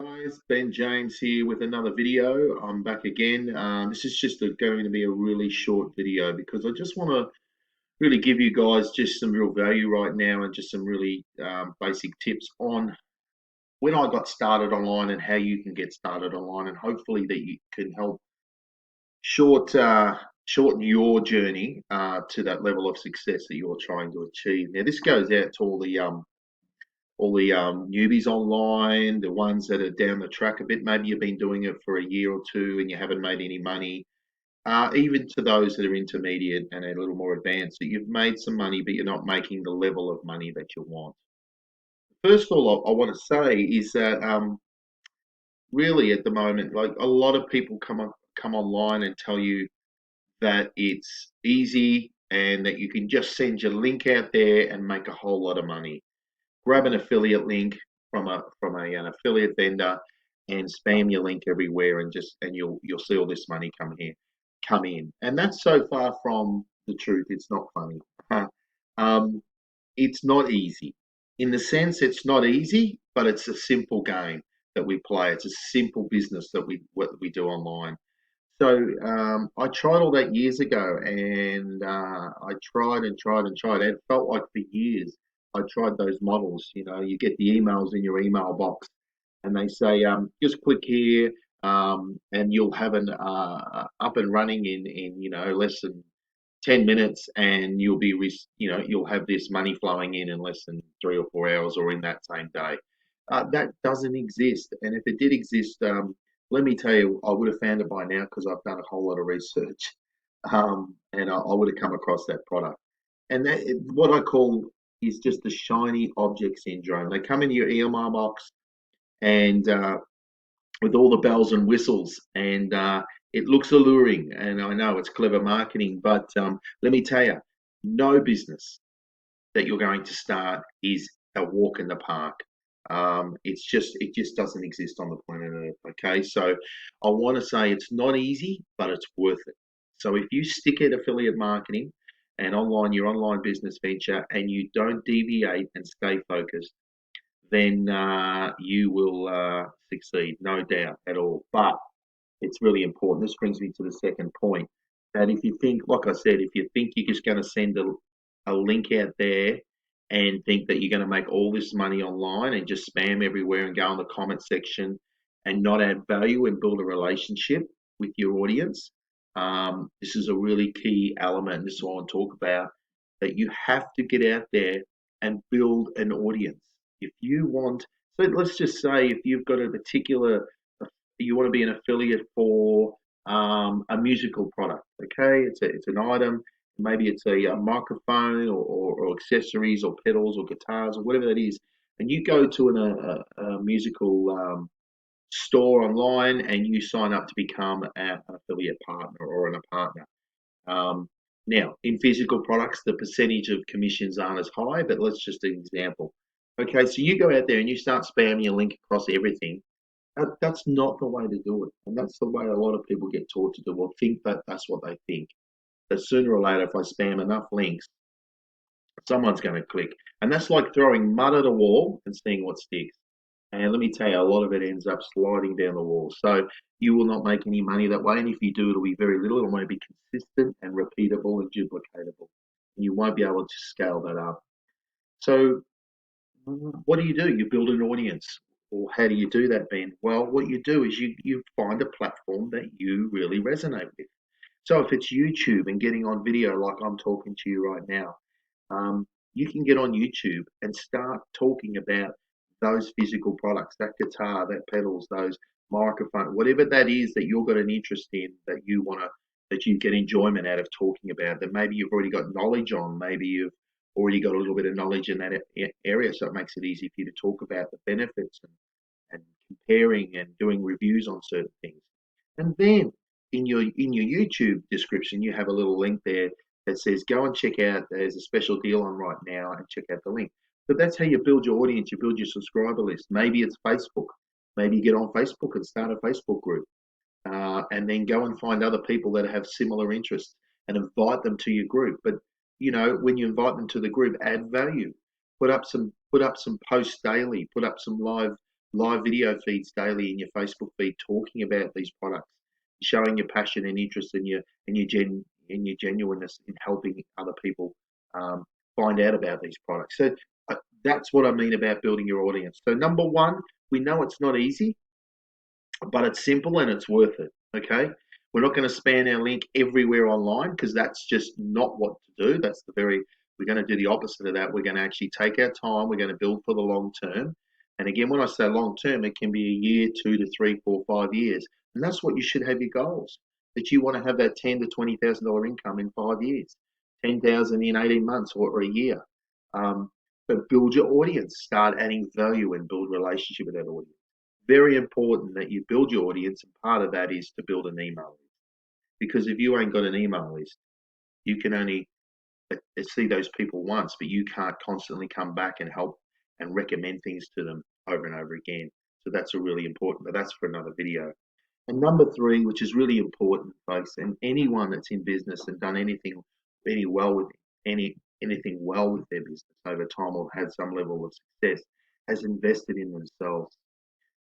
Guys, Ben James here with another video. I'm back again. This is just going to be a really short video because I just want to really give you guys just some real value right now and just some really basic tips on when I got started online and how you can get started online, and hopefully that you can help short shorten your journey to that level of success that you're trying to achieve. Now, this goes out to all the newbies online, the ones that are down the track a bit. Maybe you've been doing it for a year or two and you haven't made any money. Even to those that are intermediate and a little more advanced, that you've made some money, but you're not making the level of money that you want. First of all, I want to say is that really at the moment, like a lot of people come online and tell you that it's easy and that you can just send your link out there and make a whole lot of money. Grab an affiliate link an affiliate vendor and spam your link everywhere and you'll see all this money come in. And that's so far from the truth. It's not funny. um, it's not easy. In the sense, it's not easy, but it's a simple game that we play. It's a simple business that we do online. So I tried all that years ago, and I tried and tried and tried. It felt like for years I tried those models. You know, you get the emails in your email box, and they say, just click here, and you'll have an up and running in less than 10 minutes, and you'll have this money flowing in less than 3 or 4 hours, or in that same day. That doesn't exist, and if it did exist, let me tell you, I would have found it by now because I've done a whole lot of research, and I would have come across that product. And what I call is just the shiny object syndrome. They come into your email box, and with all the bells and whistles, and it looks alluring. And I know it's clever marketing, but let me tell you, no business that you're going to start is a walk in the park. It just doesn't exist on the planet Earth. Okay, so I want to say it's not easy, but it's worth it. So if you stick at affiliate marketing and your online business venture, and you don't deviate and stay focused, then you will succeed, no doubt at all. But it's really important. This brings me to the second point, that if you think, like I said, if you think you're just going to send a link out there and think that you're going to make all this money online and just spam everywhere and go in the comment section and not add value and build a relationship with your audience, this is a really key element. This is what I want to talk about, that you have to get out there and build an audience. If you want, so let's just say if you've got a particular, you want to be an affiliate for a musical product. Okay, it's an item. Maybe it's a microphone or accessories or pedals or guitars or whatever that is, and you go to a musical store online and you sign up to become an affiliate partner or a partner. Um, Now, in physical products, the percentage of commissions aren't as high, but let's just an example. Okay, so you go out there and you start spamming a link across everything. That's not the way to do it, and that's the way a lot of people get taught to do, or think that that's what they think. That sooner or later, if I spam enough links, someone's going to click, and that's like throwing mud at a wall and seeing what sticks. And let me tell you, a lot of it ends up sliding down the wall. So you will not make any money that way, and if you do, it'll be very little. It won't be consistent and repeatable and duplicatable, and you won't be able to scale that up. So what do? You build an audience. Or how do you do that, Ben? Well, what you do is you find a platform that you really resonate with. So if it's YouTube and getting on video like I'm talking to you right now, you can get on YouTube and start talking about those physical products, that guitar, that pedals, those microphone, whatever that is that you've got an interest in, that you get enjoyment out of talking about, that maybe you've already got knowledge on, maybe you've already got a little bit of knowledge in that area, so it makes it easy for you to talk about the benefits and comparing and doing reviews on certain things. And then in your YouTube description, you have a little link there that says, "Go and check out. There's a special deal on right now, and check out the link." But that's how you build your audience. You build your subscriber list. Maybe it's Facebook. Maybe you get on Facebook and start a Facebook group, and then go and find other people that have similar interests and invite them to your group. But when you invite them to the group, add value. Put up some posts daily. Put up some live video feeds daily in your Facebook feed talking about these products, showing your passion and interest and your genuineness in helping other people um, find out about these products. So that's what I mean about building your audience. So number one, we know it's not easy, but it's simple and it's worth it. Okay. We're not going to spam our link everywhere online because that's just not what to do. We're going to do the opposite of that. We're going to actually take our time. We're going to build for the long term. And again, when I say long term, it can be a year, 2 to 3, 4, 5 years. And that's what you should have your goals, that you want to have that $10,000 to $20,000 income in 5 years, 10,000 in 18 months or a year. But build your audience, start adding value and build relationship with that audience. Very important that you build your audience, and part of that is to build an email list. Because if you ain't got an email list, you can only see those people once, but you can't constantly come back and help and recommend things to them over and over again. So that's a really important, but that's for another video. And number three, which is really important, folks, and anyone that's in business and done anything anything well with their business over time or had some level of success has invested in themselves.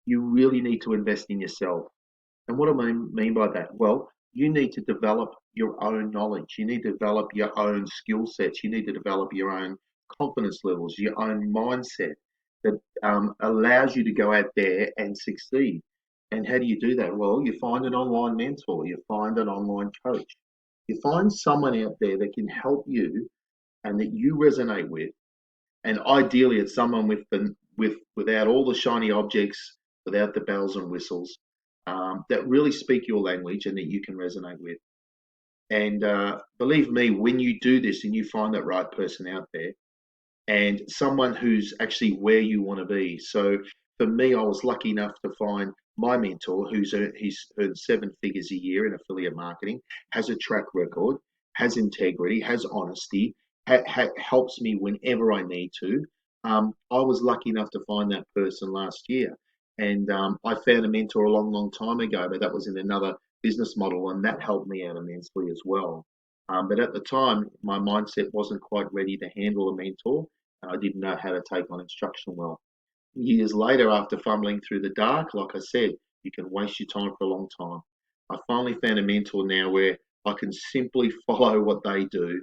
You really need to invest in yourself. And what do I mean by that? Well, you need to develop your own knowledge. You need to develop your own skill sets. You need to develop your own confidence levels, your own mindset that allows you to go out there and succeed. And how do you do that? Well, you find an online mentor, you find an online coach, you find someone out there that can help you and that you resonate with. And ideally, it's someone without all the shiny objects, without the bells and whistles, that really speak your language and that you can resonate with. And believe me, when you do this and you find that right person out there and someone who's actually where you want to be. So for me, I was lucky enough to find my mentor he's earned 7 figures a year in affiliate marketing, has a track record, has integrity, has honesty, helps me whenever I need to. I was lucky enough to find that person last year. And I found a mentor a long, long time ago, but that was in another business model, and that helped me out immensely as well. But at the time, my mindset wasn't quite ready to handle a mentor, and I didn't know how to take on instruction well. Years later, after fumbling through the dark, like I said, you can waste your time for a long time. I finally found a mentor now where I can simply follow what they do,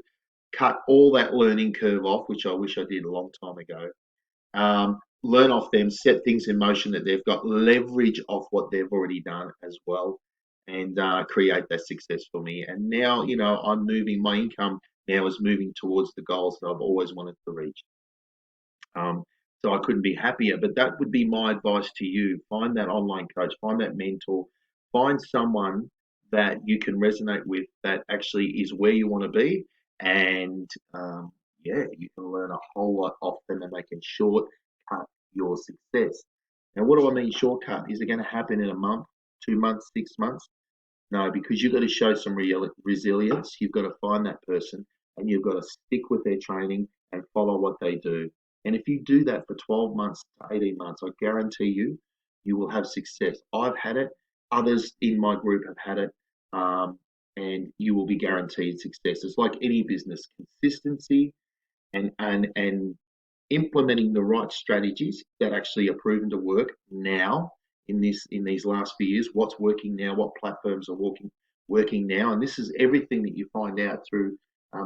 cut all that learning curve off, which I wish I did a long time ago, learn off them, set things in motion that they've got, leverage off what they've already done as well, and create that success for me. And now, I'm moving, my income now is moving towards the goals that I've always wanted to reach. So I couldn't be happier. But that would be my advice to you. Find that online coach, find that mentor, find someone that you can resonate with that actually is where you want to be. And yeah, you can learn a whole lot off them and they can shortcut your success. Now, what do I mean shortcut? Is it going to happen in a month, 2 months, 6 months? No, because you've got to show some resilience. You've got to find that person and you've got to stick with their training and follow what they do. And if you do that for 12 months to 18 months, I guarantee you, you will have success. I've had it. Others in my group have had it. And you will be guaranteed success. It's like any business, consistency and implementing the right strategies that actually are proven to work now in these last few years. What's working now? What platforms are working now? And this is everything that you find out through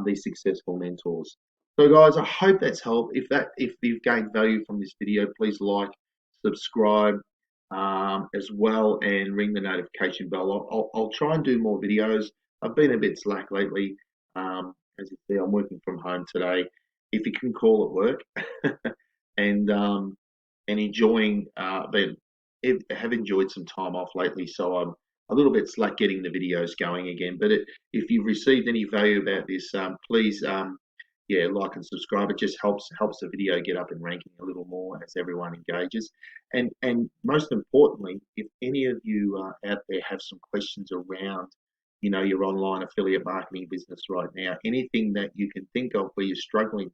these successful mentors. So, guys, I hope that's helped. If you've gained value from this video, please like, subscribe, as well, and ring the notification bell. I'll try and do more videos. I've been a bit slack lately. As you see, I'm working from home today, if you can call it work, and enjoying, but have enjoyed some time off lately. So I'm a little bit slack getting the videos going again. But if you've received any value about this, please, yeah, like and subscribe. It just helps the video get up and ranking a little more as everyone engages. And most importantly, if any of you out there have some questions around, your online affiliate marketing business right now, anything that you can think of where you're struggling,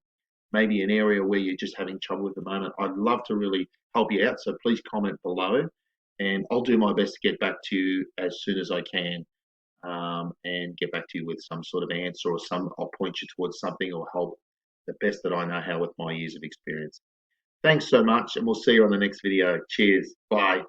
maybe an area where you're just having trouble at the moment, I'd love to really help you out. So please comment below, and I'll do my best to get back to you as soon as I can, and get back to you with some sort of answer or I'll point you towards something or help the best that I know how with my years of experience. Thanks so much, and we'll see you on the next video. Cheers. Bye.